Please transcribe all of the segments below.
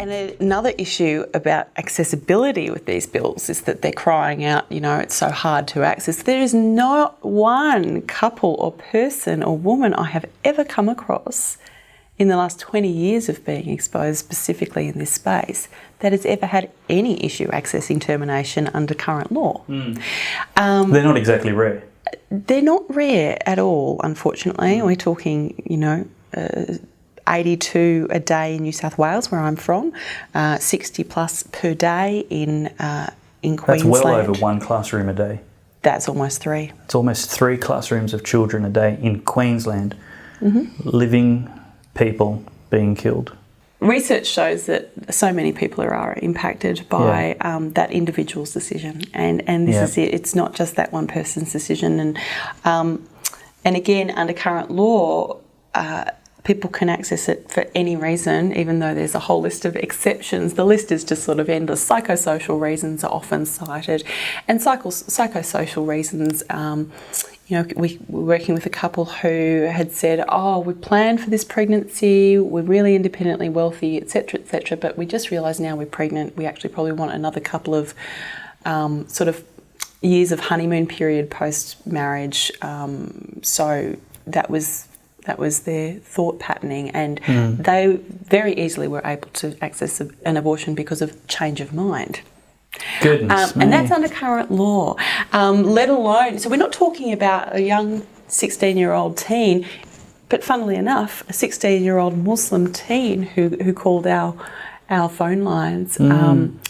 And another issue about accessibility with these bills is that they're crying out, it's so hard to access. There is not one couple or person or woman I have ever come across in the last 20 years of being exposed specifically in this space that has ever had any issue accessing termination under current law. They're not exactly rare. They're not rare at all, unfortunately. We're talking, 82 a day in New South Wales, where I'm from, 60 plus per day in Queensland. That's well over one classroom a day. That's almost 3. It's almost 3 classrooms of children a day in Queensland. Living people being killed. Research shows that so many people are impacted by that individual's decision, and this is it. It's not just that one person's decision, and again, under current law, people can access it for any reason, even though there's a whole list of exceptions. The list is just sort of endless. Psychosocial reasons are often cited, and psychosocial reasons. We were working with a couple who had said, we planned for this pregnancy, we're really independently wealthy, etc., but we just realised now we're pregnant, we actually probably want another couple of sort of years of honeymoon period post-marriage. So that was their thought patterning, and they very easily were able to access an abortion because of change of mind. Goodness me. And that's under current law, let alone, so we're not talking about a young 16-year-old teen, but funnily enough, a 16-year-old Muslim teen who called our phone lines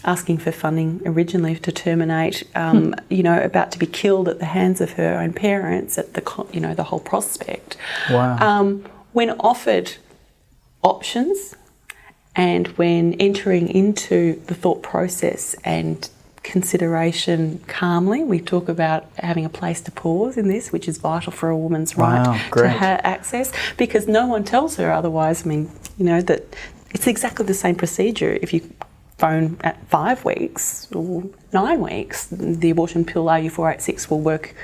asking for funding originally to terminate, about to be killed at the hands of her own parents at the whole prospect. Wow. When offered options, and when entering into the thought process and consideration calmly, we talk about having a place to pause in this, which is vital for a woman's right to have access, because no one tells her otherwise. That it's exactly the same procedure if you phone at 5 weeks or 9 weeks. The abortion pill RU486 will work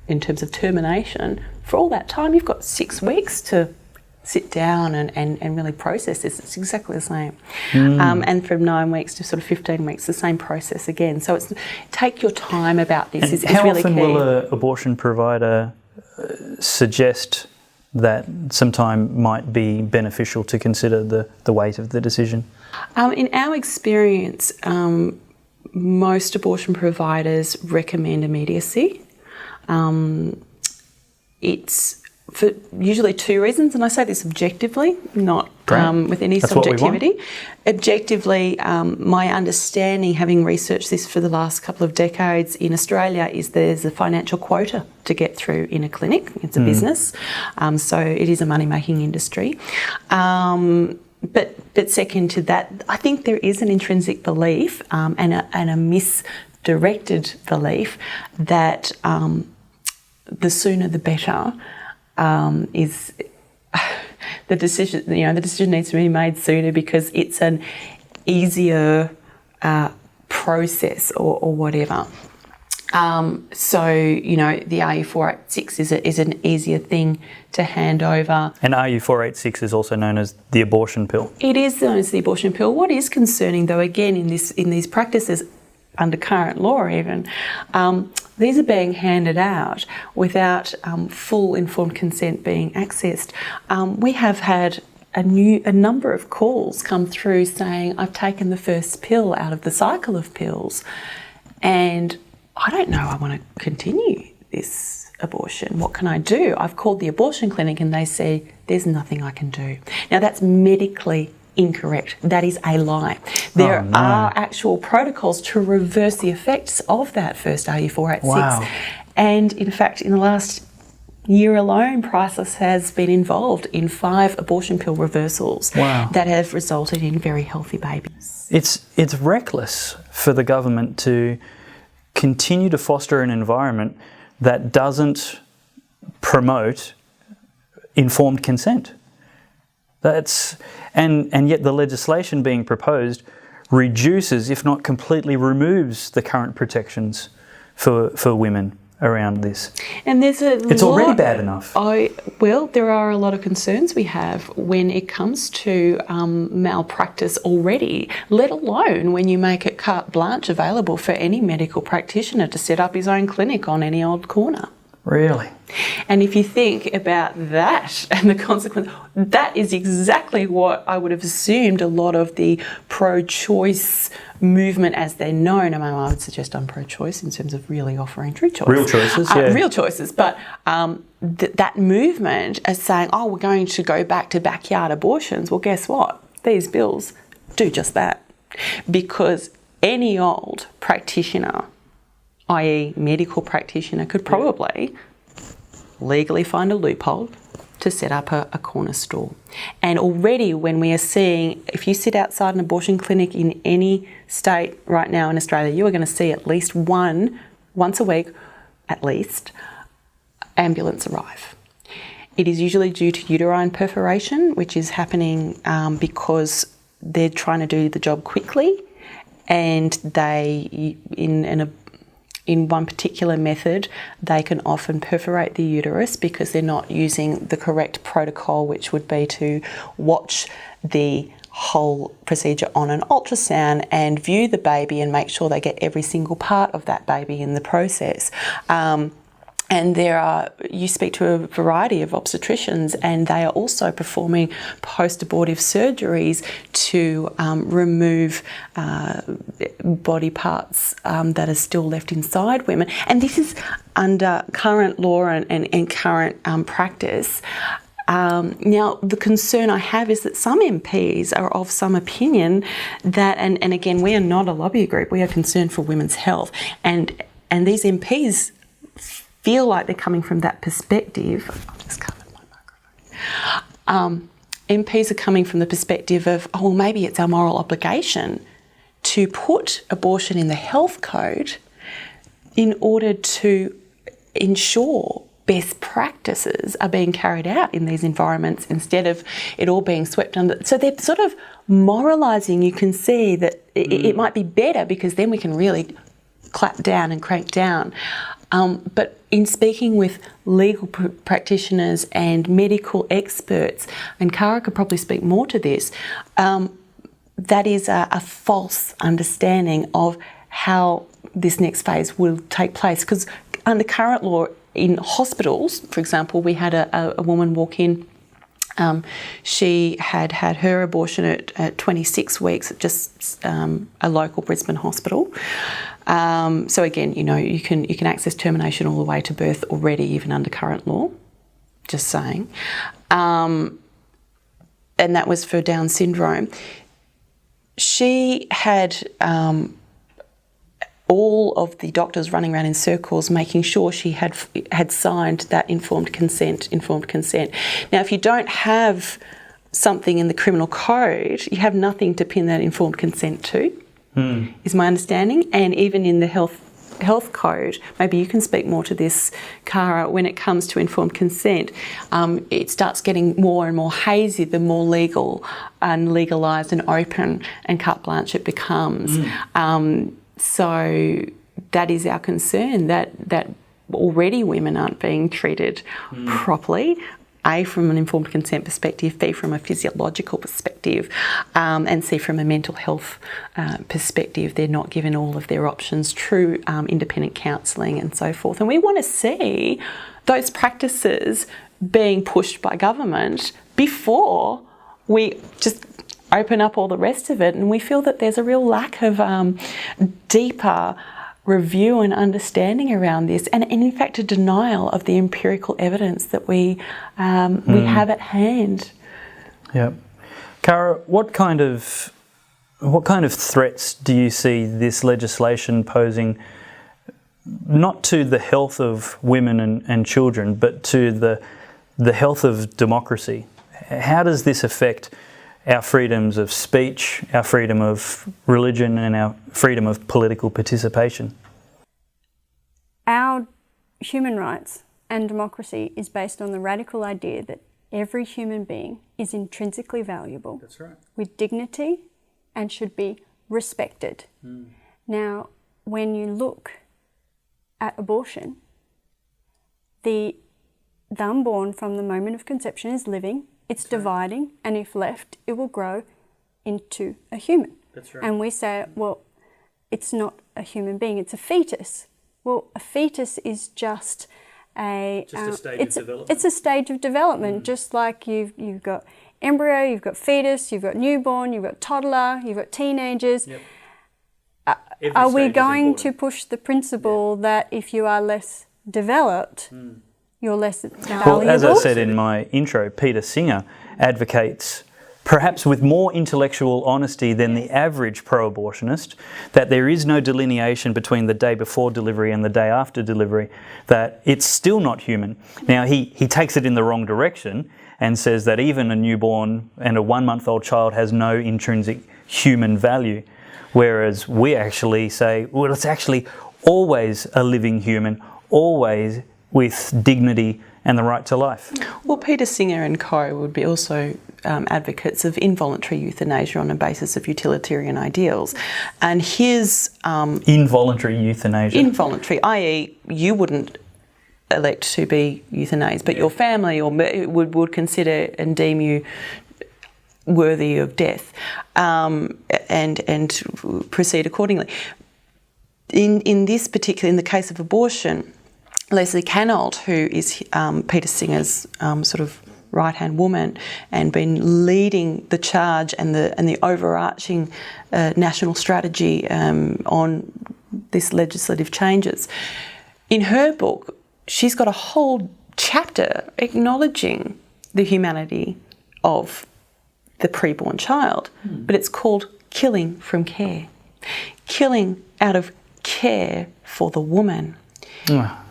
in terms of termination. For all that time, you've got 6 weeks to sit down and really process this. It's exactly the same. And from 9 weeks to sort of 15 weeks, the same process again. So it's take your time about this. Is how really often key. will an abortion provider suggest that some time might be beneficial to consider the weight of the decision? In our experience, most abortion providers recommend immediacy. It's for usually 2 reasons, and I say this objectively, not with any subjectivity. Objectively, my understanding, having researched this for the last couple of decades in Australia, is there's a financial quota to get through in a clinic. It's a business, so it is a money-making industry. But second to that, I think there is an intrinsic belief and a misdirected belief that the sooner the better. Is the decision? The decision needs to be made sooner because it's an easier process or whatever. So the RU486 is an easier thing to hand over. And RU486 is also known as the abortion pill. It is known as the abortion pill. What is concerning, though, again in these practices under current law, even. These are being handed out without full informed consent being accessed. We have had a number of calls come through saying, I've taken the first pill out of the cycle of pills and I don't know, I want to continue this abortion. What can I do? I've called the abortion clinic and they say, there's nothing I can do. Now that's medically incorrect. That is a lie. There are actual protocols to reverse the effects of that first RU486. Wow. And in fact, in the last year alone, Priceless has been involved in 5 abortion pill reversals that have resulted in very healthy babies. It's reckless for the government to continue to foster an environment that doesn't promote informed consent. And yet the legislation being proposed reduces, if not completely removes, the current protections for women around this? And there's It's already bad enough. Well, there are a lot of concerns we have when it comes to malpractice already, let alone when you make it carte blanche available for any medical practitioner to set up his own clinic on any old corner. Really? And if you think about that and the consequence, that is exactly what I would have assumed a lot of the pro-choice movement as they're known. I mean, I would suggest I'm pro-choice in terms of really offering true choice. Real choices, yeah. Real choices. But that movement as saying, oh, we're going to go back to backyard abortions. Well, guess what? These bills do just that. Because any old practitioner, i.e. medical practitioner, could probably legally find a loophole to set up a corner store. And already when we are seeing, if you sit outside an abortion clinic in any state right now in Australia, you are going to see at least once a week, at least, ambulance arrive. It is usually due to uterine perforation, which is happening because they're trying to do the job quickly, and they, in one particular method, they can often perforate the uterus because they're not using the correct protocol, which would be to watch the whole procedure on an ultrasound and view the baby and make sure they get every single part of that baby in the process. And you speak to a variety of obstetricians, and they are also performing post-abortive surgeries to remove body parts that are still left inside women. And this is under current law and current practice. Now, the concern I have is that some MPs are of some opinion that, and again, we are not a lobby group, we are concerned for women's health, and these MPs feel like they're coming from that perspective. I've just covered my microphone. MPs are coming from the perspective of, oh, well, maybe it's our moral obligation to put abortion in the health code in order to ensure best practices are being carried out in these environments instead of it all being swept under. So they're sort of moralising. You can see that it might be better because then we can really clap down and crank down. But in speaking with legal practitioners and medical experts, and Cara could probably speak more to this, that is a false understanding of how this next phase will take place. Because under current law in hospitals, for example, we had a woman walk in. She had her abortion at 26 weeks at just a local Brisbane hospital. So again, you can access termination all the way to birth already, even under current law. Just saying. And that was for Down syndrome. She had all of the doctors running around in circles making sure she had signed that informed consent. Now, if you don't have something in the criminal code, you have nothing to pin that informed consent to, is my understanding. And even in the health code, maybe you can speak more to this, Cara, when it comes to informed consent, it starts getting more and more hazy the more legal and legalised and open and carte blanche it becomes. So that is our concern, that already women aren't being treated properly, A, from an informed consent perspective, B, from a physiological perspective, and C, from a mental health perspective. They're not given all of their options, true independent counselling and so forth. And we want to see those practices being pushed by government before we just open up all the rest of it. And we feel that there's a real lack of deeper review and understanding around this, and in fact a denial of the empirical evidence that we have at hand. Yeah, Cara, what kind of threats do you see this legislation posing, not to the health of women and children, but to the health of democracy? How does this affect our freedoms of speech, our freedom of religion, and our freedom of political participation? Our human rights and democracy is based on the radical idea that every human being is intrinsically valuable. That's right. With dignity and should be respected. Now, when you look at abortion, The unborn from the moment of conception is living, it's dividing, and if left, it will grow into a human. That's right. And we say, well, it's not a human being, it's a fetus. Well, a fetus is just a stage of development. It's a stage of development, just like you've got embryo, you've got fetus, you've got newborn, you've got toddler, you've got teenagers. Yep. Are we going to push the principle that if you are less developed, you're less valuable? Well, as I said in my intro, Peter Singer advocates, perhaps with more intellectual honesty than the average pro-abortionist, that there is no delineation between the day before delivery and the day after delivery, that it's still not human. Now, he takes it in the wrong direction and says that even a newborn and a 1-month-old child has no intrinsic human value, whereas we actually say, well, it's actually always a living human, always with dignity and the right to life. Well, Peter Singer and co. would be also advocates of involuntary euthanasia on a basis of utilitarian ideals. And his... involuntary euthanasia. Involuntary, i.e. you wouldn't elect to be euthanized, but your family would consider and deem you worthy of death, and proceed accordingly. In this particular, in the case of abortion, Leslie Canold, who is Peter Singer's sort of right-hand woman and been leading the charge and the overarching national strategy on this legislative changes, in her book, she's got a whole chapter acknowledging the humanity of the preborn child, but it's called Killing from Care. Killing out of care for the woman.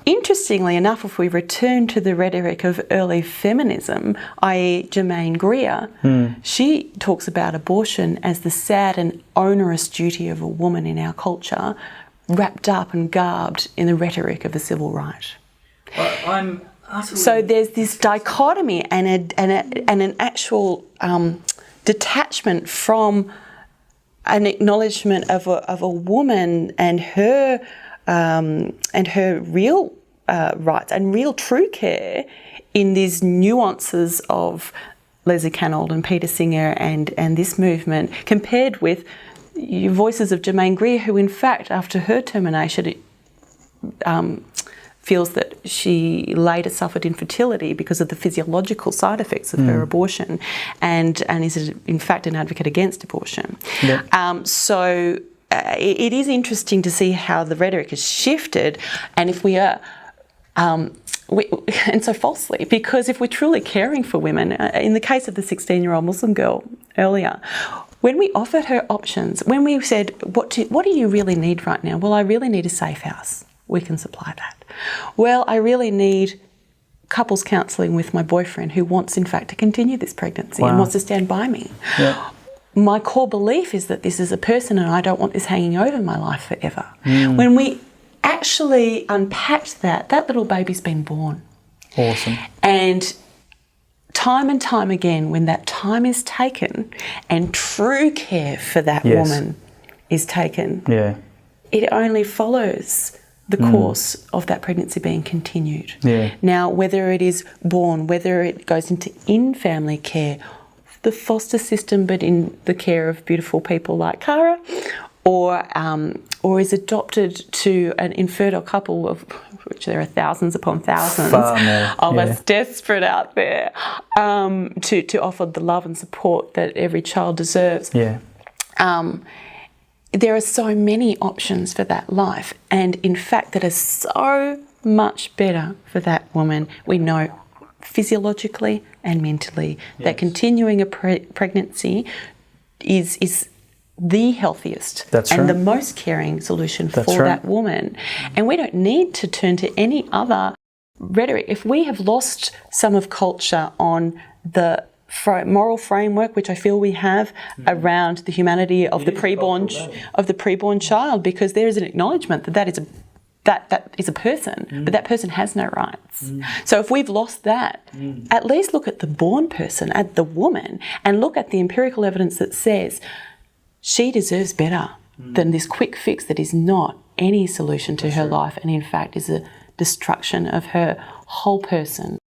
Interestingly enough, if we return to the rhetoric of early feminism, i.e. Germaine Greer, she talks about abortion as the sad and onerous duty of a woman in our culture, wrapped up and garbed in the rhetoric of a civil right. So there's this dichotomy and an actual detachment from an acknowledgement of a woman and her real rights and real true care in these nuances of Leslie Canold and Peter Singer and this movement, compared with voices of Germaine Greer, who in fact after her termination feels that she later suffered infertility because of the physiological side effects of her abortion, and is in fact an advocate against abortion. Yeah. So it is interesting to see how the rhetoric has shifted, and if we are, and so falsely, because if we're truly caring for women, in the case of the 16-year-old Muslim girl earlier, when we offered her options, when we said, what do you really need right now? Well, I really need a safe house. We can supply that. Well, I really need couples counselling with my boyfriend who wants, in fact, to continue this pregnancy and wants to stand by me. Yeah. My core belief is that this is a person and I don't want this hanging over my life forever. When we actually unpacked that little baby's been born. Awesome. And time again, when that time is taken and true care for that woman is taken, it only follows the course of that pregnancy being continued. Yeah. Now, whether it is born, whether it goes into in-family care, the foster system, but in the care of beautiful people like Cara, or is adopted to an infertile couple, of which there are thousands upon thousands of us desperate out there, to offer the love and support that every child deserves. Yeah. There are so many options for that life, and in fact that is so much better for that woman. We know physiologically and mentally that continuing a pregnancy is the healthiest and the most caring solution for that woman. And we don't need to turn to any other rhetoric. If we have lost some of culture on the moral framework, which I feel we have around the humanity of the preborn child, because there is an acknowledgement that is a person, but that person has no rights. So if we've lost that, at least look at the born person, at the woman, and look at the empirical evidence that says she deserves better than this quick fix that is not any solution to her life, and in fact is a destruction of her whole person.